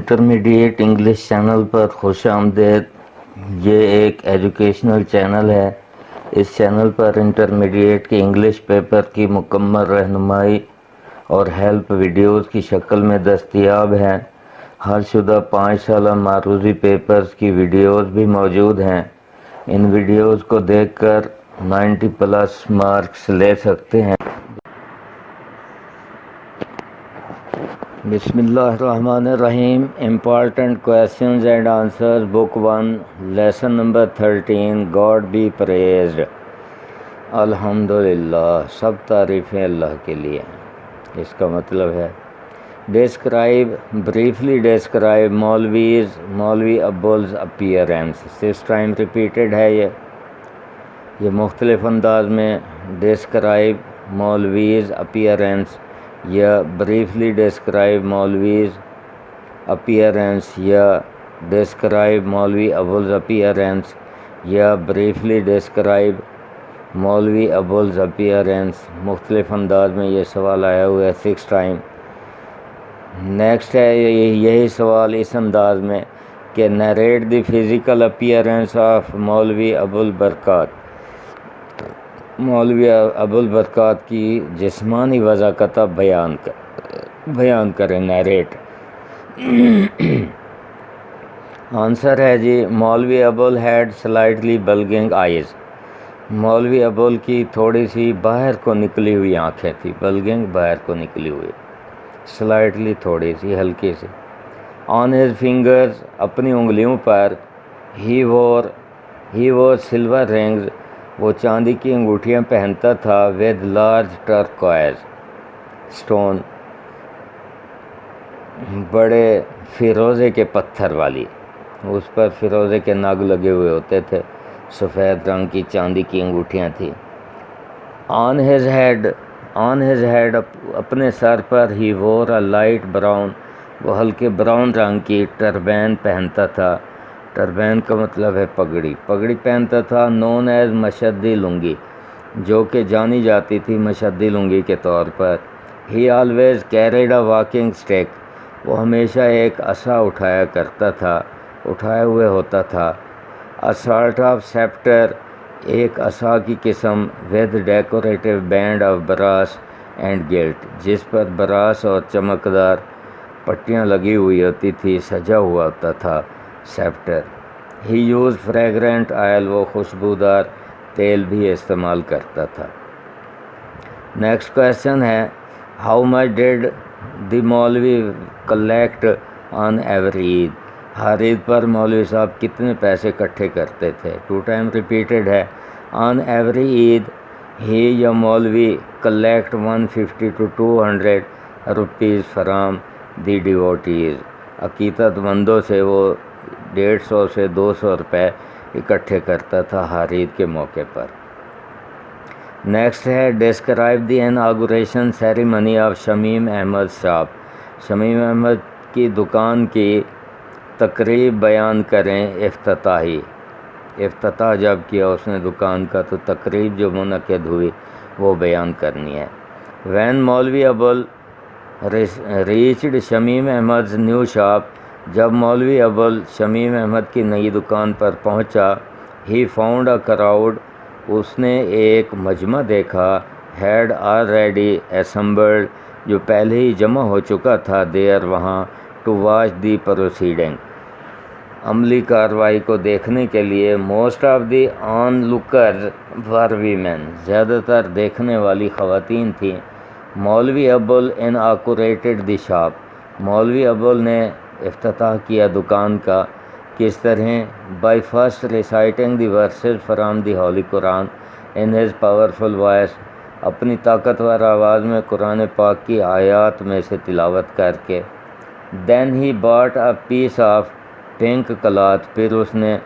Intermediate English channel پر خوش آمدید۔ یہ ایک ایجوکیشنل چینل ہے۔ اس چینل پر انٹرمیڈیٹ کے انگلش پیپر کی مکمل رہنمائی اور ہیلپ ویڈیوز کی شکل میں دستیاب ہیں۔ حل شدہ 5 سالہ معروضی پیپرز کی ویڈیوز بھی موجود ہیں۔ ان ویڈیوز کو دیکھ کر 90+ مارکس لے سکتے ہیں۔ بسم اللہ الرحمن الرحیم۔ Important questions and answers, book 1، lesson number 13، God be praised. الحمدللہ، سب تعریفیں اللہ کے لیے ہیں۔ اس کا مطلب ہے ڈسکرائب، بریفلی ڈسکرائب مولوی ابوالز اپیئرنس۔ 6 ٹائم ریپیٹڈ ہے یہ مختلف انداز میں ڈسکرائب مولویز اپیئرنس یا بریفلی ڈسکرائب مولویز اپیئرنس یا ڈسکرائب مولوی ابوالز اپیئرنس یا بریفلی ڈسکرائب مولوی ابوالز اپیئرنس۔ مختلف انداز میں یہ سوال آیا ہوا ہے 6 ٹائم۔ نیکسٹ ہے یہی سوال اس انداز میں کہ narrate the physical appearance of مولوی ابوالبرکات۔ مولوی ابوالبرکات کی جسمانی وضاحت بیان کریں، نیریٹ۔ آنسر ہے جی، مولوی ابول ہیڈ سلائٹلی بلگنگ آئیز۔ مولوی ابول کی تھوڑی سی باہر کو نکلی ہوئی آنکھیں تھی۔ بلگنگ، باہر کو نکلی ہوئی، سلائٹلی تھوڑی سی، ہلکی سی۔ آن ہز فنگرز، اپنی انگلیوں پر، ہی وور سلور رنگز، وہ چاندی کی انگوٹھیاں پہنتا تھا، ود لارج ٹرکوائز اسٹون، بڑے فیروزے کے پتھر والی، اس پر فیروزے کے نگ لگے ہوئے ہوتے تھے، سفید رنگ کی چاندی کی انگوٹھیاں تھیں۔ آن ہز ہیڈ، اپنے سر پر، ہی وور اے لائٹ براؤن، وہ ہلکے براؤن رنگ کی ٹربین پہنتا تھا۔ ٹربین کا مطلب ہے پگڑی پہنتا تھا، نون ایز مشدی لنگی، جو کہ جانی جاتی تھی مشدی لنگی کے طور پر۔ He always carried a walking stick, وہ ہمیشہ ایک عصا اٹھائے ہوئے ہوتا تھا۔ اے سارٹ آف سیپٹر، ایک عصا کی قسم، with decorative band of brass and gilt, جس پر براس اور چمکدار پٹیاں لگی ہوئی ہوتی تھی، سجا ہوا ہوتا تھا سیپٹر۔ ہی یوز فریگرنٹ آئل، وہ خوشبودار تیل بھی استعمال کرتا تھا۔ نیکسٹ کویسچن ہے، ہاؤ مچ ڈیڈ دی مولوی کلیکٹ آن ایوری عید؟ ہر عید پر مولوی صاحب کتنے پیسے اکٹھے کرتے تھے؟ 2 ٹائم ریپیٹڈ ہے۔ آن ایوری عید، ہی یا Maulvi collect 150 to 200 rupees from the devotees, عقیدت مندوں سے وہ 150 سے 200 روپے اکٹھے کرتا تھا ہر عید کے موقع پر۔ نیکسٹ ہے describe the inauguration ceremony of Shamim Ahmad shop. Shamim Ahmad کی دکان کی تقریب بیان کریں، افتتاح جب کیا اس نے دکان کا تو تقریب جو منعقد ہوئی وہ بیان کرنی ہے۔ When Maulvi Abul reached Shamim Ahmad new shop, جب مولوی ابول شمیم احمد کی نئی دکان پر پہنچا، ہی فاؤنڈ اے کراؤڈ، اس نے ایک مجمع دیکھا، ہیڈ آلریڈی اسمبلڈ، جو پہلے ہی جمع ہو چکا تھا، دیر، وہاں، ٹو واچ دی پروسیڈنگ، عملی کارروائی کو دیکھنے کے لیے۔ Most of the onlookers were women, زیادہ تر دیکھنے والی خواتین تھیں۔ مولوی ابول اناگوریٹڈ دی شاپ، مولوی ابول نے افتتاح کیا دکان کا، کس طرح؟ By first reciting the verses from the holy Quran in his powerful voice, اپنی طاقتور آواز میں قرآن پاک کی آیات میں سے تلاوت کر کے۔ دین ہی باٹ اے پیس آف پنک کلاتھ، پھر اس نے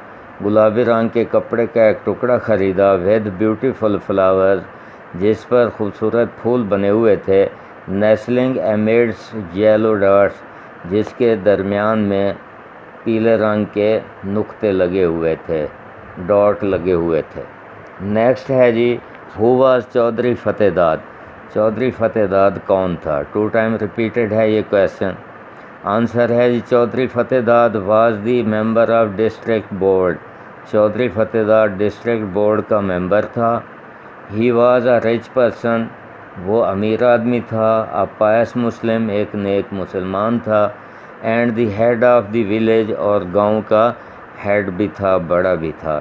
گلابی رنگ کے کپڑے کا ایک ٹکڑا خریدا، ود بیوٹیفل فلاورز، جس پر خوبصورت پھول بنے ہوئے تھے، نیسلنگ امیڈس یلو ڈاٹس، جس کے درمیان میں پیلے رنگ کے نقطے لگے ہوئے تھے، ڈاٹ لگے ہوئے تھے۔ نیکسٹ ہے جی، ہو واز چودھری فتح داد؟ چودھری فتح داد کون تھا؟ 2 ٹائم ریپیٹڈ ہے یہ کویسچن۔ آنسر ہے جی Chaudhry Fateh Dad was the member of district board. Chaudhry Fateh Dad district board کا ممبر تھا. He was a rich person, وہ امیر آدمی تھا. اے پائس مسلم، ایک نیک مسلمان تھا. And the head of the village, اور گاؤں کا ہیڈ بھی تھا، بڑا بھی تھا.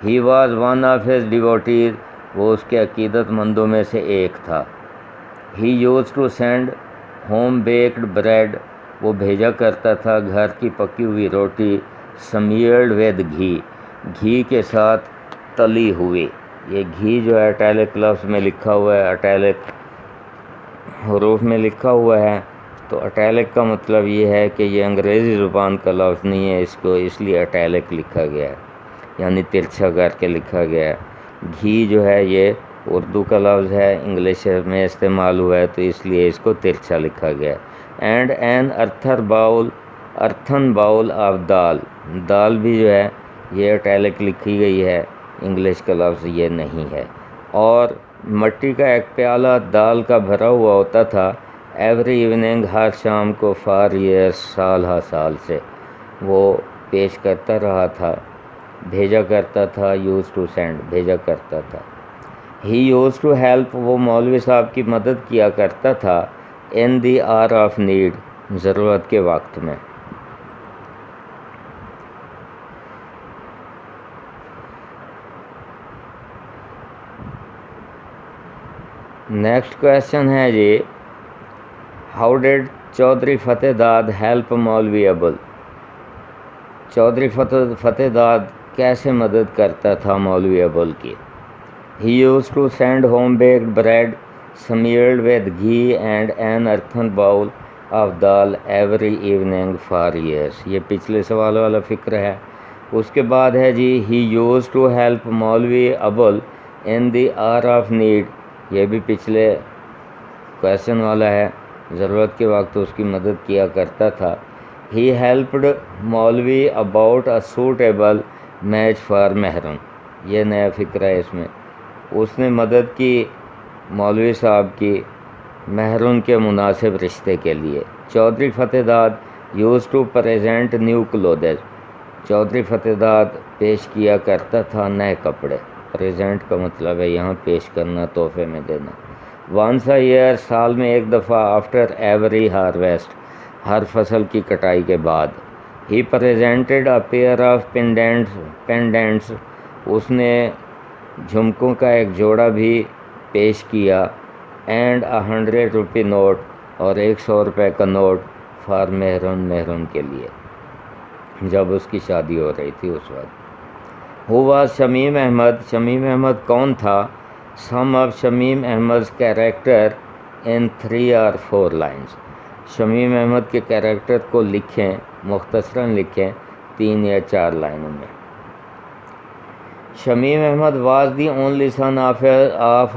He was one of his devotees, وہ اس کے عقیدت مندوں میں سے ایک تھا. He used to send home baked bread, وہ بھیجا کرتا تھا گھر کی پکی ہوئی روٹی. سمیئرڈ ود گھی، گھی کے ساتھ تلی ہوئی. یہ گھی جو ہے اٹیلک لفظ میں لکھا ہوا ہے، اٹیلک حروف میں لکھا ہوا ہے. تو اٹیلک کا مطلب یہ ہے کہ یہ انگریزی زبان کا لفظ نہیں ہے، اس کو اس لیے اٹیلک لکھا گیا ہے، یعنی ترچھا کر کے لکھا گیا ہے. گھی جو ہے یہ اردو کا لفظ ہے، انگلش میں استعمال ہوا ہے، تو اس لیے اس کو ترچھا لکھا گیا ہے. And an earthen bowl of dal, دال بھی جو ہے یہ اٹیلک لکھی گئی ہے، انگلش کا لفظ یہ نہیں ہے. اور مٹی کا ایک پیالہ دال کا بھرا ہوا ہوتا تھا. ایوری ایوننگ، ہر شام کو. فار ایئرس، سال ہا سال سے وہ پیش کرتا رہا تھا، بھیجا کرتا تھا. یوز ٹو سینڈ، بھیجا کرتا تھا. ہی یوز ٹو ہیلپ، وہ مولوی صاحب کی مدد کیا کرتا تھا. ان دی آر آف نیڈ، ضرورت کے وقت میں. نیکسٹ کویشچن ہے جی ہاؤ ڈیڈ چودھری فتح داد ہیلپ مولوی ابل. چودھری فتح داد کیسے مدد کرتا تھا مولوی ابل کی. He used to send home baked bread smeared with ghee and an earthen bowl of dal every evening for years. یہ پچھلے سوال والا فکر ہے. اس کے بعد ہے جی ہی یوز ٹو ہیلپ مولوی ابل ان دی آر آف نیڈ، یہ بھی پچھلے کویشچن والا ہے، ضرورت کے وقت اس کی مدد کیا کرتا تھا. He helped Maulvi about a suitable match for محرم، یہ نیا فکر ہے اس میں. اس نے مدد کی مولوی صاحب کی محرم کے مناسب رشتے کے لیے. Chaudhry Fateh Dad used to present new clothes, Chaudhry Fateh Dad پیش کیا کرتا تھا نئے کپڑے. پریزنٹ کا مطلب ہے یہاں پیش کرنا، تحفے میں دینا. ونس اے ایئر، سال میں ایک دفعہ. آفٹر ایوری ہارویسٹ، ہر فصل کی کٹائی کے بعد. ہی پریزنٹڈ اے پیئر آف پینڈنٹس، اس نے جھمکوں کا ایک جوڑا بھی پیش کیا. اینڈ اے 100 روپی نوٹ، اور 100 روپے کا نوٹ. فار محرم کے لیے، جب اس کی شادی ہو رہی تھی اس وقت. ہو واز شمیم احمد، شمیم احمد کون تھا. Sum of Shamim Ahmad character in 3 or 4 lines. Shamim Ahmad کے کیریکٹر کو لکھیں، مختصراً لکھیں 3 یا 4 لائنوں میں. Shamim Ahmed was the only son of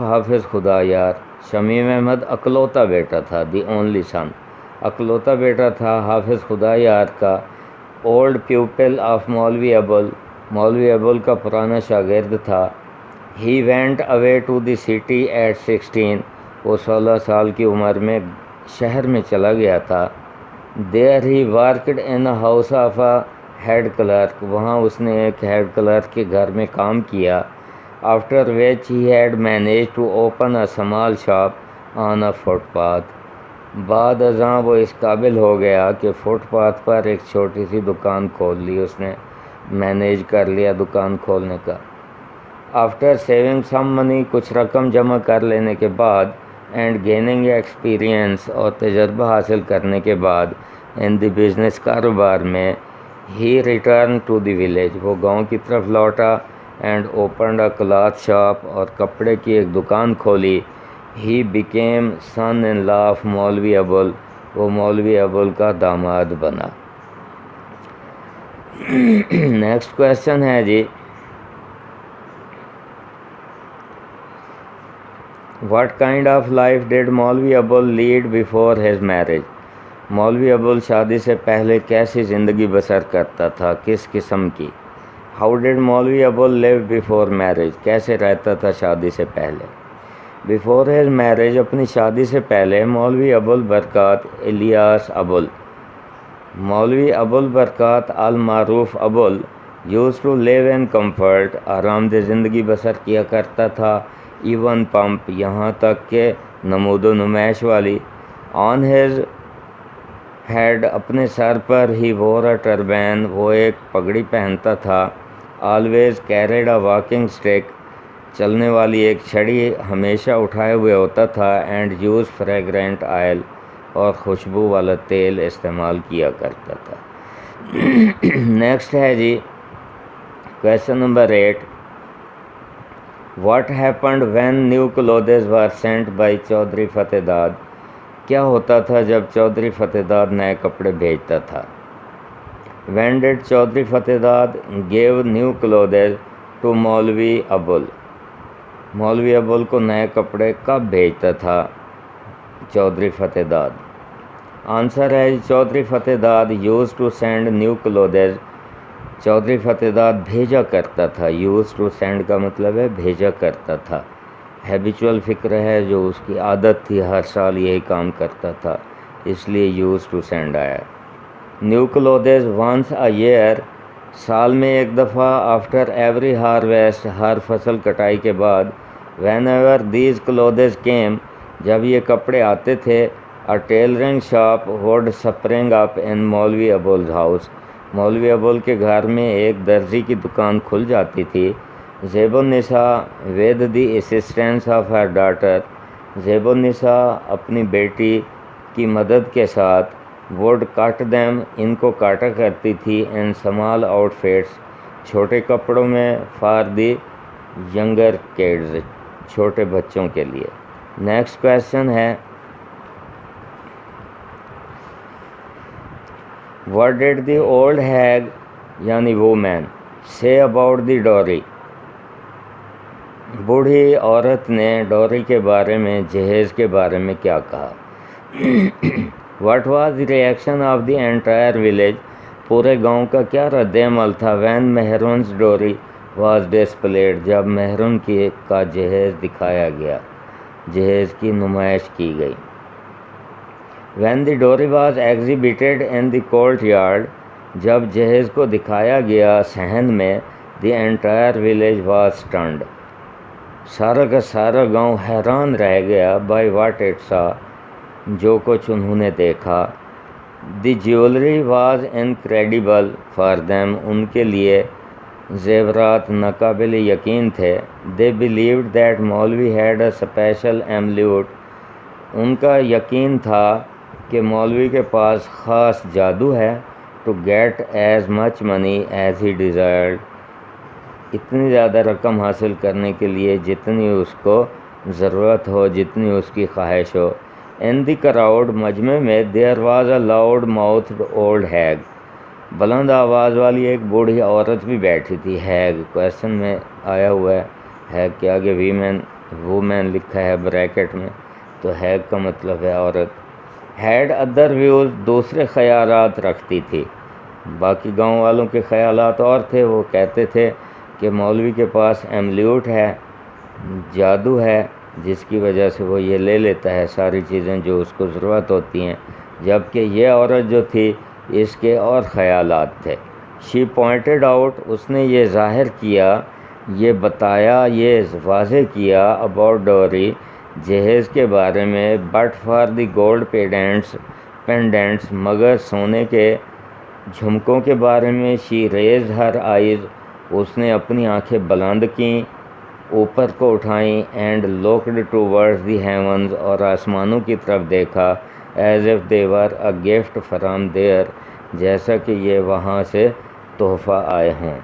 Hafiz Khuda یار. شمیم احمد اکلوتا بیٹا تھا. دی اونلی سن، اکلوتا بیٹا تھا حافظ خدا یار کا. اولڈ پیپل آف مولوی ابل، مولوی ابل کا پرانا شاگرد تھا. He went away to the city at 16، وہ 16 سال کی عمر میں شہر میں چلا گیا تھا. There he worked in house of a head clerk, وہاں اس نے ایک ہیڈ کلرک کے گھر میں کام کیا. After which he had managed to open a small shop on a footpath, بعد ازاں وہ اس قابل ہو گیا کہ فٹ پاتھ پر ایک چھوٹی سی دکان کھول لی. اس نے مینیج کر لیا دکان کھولنے کا. آفٹر سیونگ سم منی، کچھ رقم جمع کر لینے کے بعد. اینڈ گیننگ ایکسپیرئنس، اور تجربہ حاصل کرنے کے بعد. ان دی بزنس، کاروبار میں. ہی ریٹرن ٹو دی ولیج، وہ گاؤں کی طرف لوٹا. And opened a cloth shop, اور کپڑے کی ایک دکان کھولی. He became sun in law of مولوی ابل، وہ مولوی ابل کا داماد بنا. نیکسٹ کویشچن ہے جی what kind of life did Maulvi Abul lead before his marriage. مولوی ابل شادی سے پہلے کیسی زندگی بسر کرتا تھا، کس قسم کی. ہاؤ ڈیڈ مولوی ابل لیو بیفور میرج، کیسے رہتا تھا شادی سے پہلے. بیفور ہز میرج، اپنی شادی سے پہلے. مولوی ابل برکات الیاس ابل، مولوی ابو البرکات المعروف Abul used to live in comfort, آرام دہ زندگی بسر کیا کرتا تھا، ایون پمپ، یہاں تک کہ نمود و نمائش والی، آن ہیز ہیڈ، اپنے سر پر، ہی وور اے ٹربین، وہ ایک پگڑی پہنتا تھا، always carried a walking stick, چلنے والی ایک چھڑی ہمیشہ اٹھائے ہوئے ہوتا تھا، اینڈ یوز فریگرینٹ آئل، اور خوشبو والا تیل استعمال کیا کرتا تھا۔ نیکسٹ ہے جی question number 8، what happened when new clothes were sent by Chaudhry Fateh Dad, کیا ہوتا تھا جب چودھری فتح داد نئے کپڑے بھیجتا تھا؟ وین ڈیڈ چودھری فتح داد گیو نیو کلوتھز ٹو مولوی ابول، مولوی ابول کو نئے کپڑے کب بھیجتا تھا چودھری فتح داد؟ آنسر ہے Chaudhry Fateh Dad used to send new clothes, Chaudhry Fateh Dad بھیجا کرتا تھا، یوز ٹو سینڈ کا مطلب ہے بھیجا کرتا تھا، ہیبیچول فکر ہے جو اس کی عادت تھی، ہر سال یہی کام کرتا تھا، اس لیے یوز ٹو سینڈ آیا۔ New clothes once a year, سال میں ایک دفعہ، آفٹر ایوری ہارویسٹ، ہر فصل کٹائی کے بعد، when ever these clothes came, جب یہ کپڑے آتے تھے، اے ٹیلرنگ شاپ وڈ سپرنگ اپ ان مولوی ابولز ہاؤس، مولوی ابول کے گھر میں ایک درزی کی دکان کھل جاتی تھی، زیب النساء with the assistance of her daughter, زیب النساء اپنی بیٹی کی مدد کے ساتھ، وڈ کٹ دیم، ان کو کاٹا کرتی تھی، ان سمال آؤٹ فٹس، چھوٹے کپڑوں میں، فار دی ینگر کڈز، چھوٹے بچوں کے لیے۔ نیکسٹ کویشچن ہے what did the old Hague یعنی وومین سے اباؤٹ دی ڈوری، بوڑھی عورت نے ڈوری کے بارے میں، جہیز کے بارے میں کیا کہا؟ What was the reaction of the entire village, پورے گاؤں کا کیا رد عمل تھا، وین مہرونز ڈوری واز ڈسپلیڈ، جب مہرون کا جہیز دکھایا گیا، جہیز کی نمائش کی گئی۔ When the dowry was exhibited in the courtyard, جب جہیز کو دکھایا گیا صحن میں، the entire village was stunned, سارا کا سارا گاؤں حیران رہ گیا، بائی واٹ اٹ سا، جو کچھ انہوں نے دیکھا۔ The jewellery was incredible for them, ان کے لیے زیورات ناقابل یقین تھے۔ They believed that Maulvi had a special amulet, ان کا یقین تھا کہ مولوی کے پاس خاص جادو ہے، to get as much money as he desired, اتنی زیادہ رقم حاصل کرنے کے لیے جتنی اس کو ضرورت ہو، جتنی اس کی خواہش ہو۔ ان دی کراؤڈ، مجمع میں، there was a loud mouthed old hag, بلند آواز والی ایک بوڑھی عورت بھی بیٹھی تھی۔ ہیگ کویشچن میں آیا ہوا ہے، ہیگ کے آگے وومین لکھا ہے بریکٹ میں، تو ہیگ کا مطلب ہے عورت۔ ہیڈ ادر ویوز، دوسرے خیالات رکھتی تھی، باقی گاؤں والوں کے خیالات اور تھے، وہ کہتے تھے کہ مولوی کے پاس ایملیوٹ ہے، جادو ہے، جس کی وجہ سے وہ یہ لے لیتا ہے ساری چیزیں جو اس کو ضرورت ہوتی ہیں، جبکہ یہ عورت جو تھی اس کے اور خیالات تھے۔ شی پوائنٹڈ آؤٹ، اس نے یہ ظاہر کیا، یہ بتایا، یہ واضح کیا، اباؤٹ ڈوری، جہیز کے بارے میں، بٹ فار دی گولڈ پینڈنٹس، مگر سونے کے جھمکوں کے بارے میں، شی ریزڈ ہر آئیز، اس نے اپنی آنکھیں بلند کیں، اوپر کو اٹھائیں، and looked towards the heavens, اور آسمانوں کی طرف دیکھا، as if they were a gift from there, جیسا کہ یہ وہاں سے تحفہ آئے ہوں۔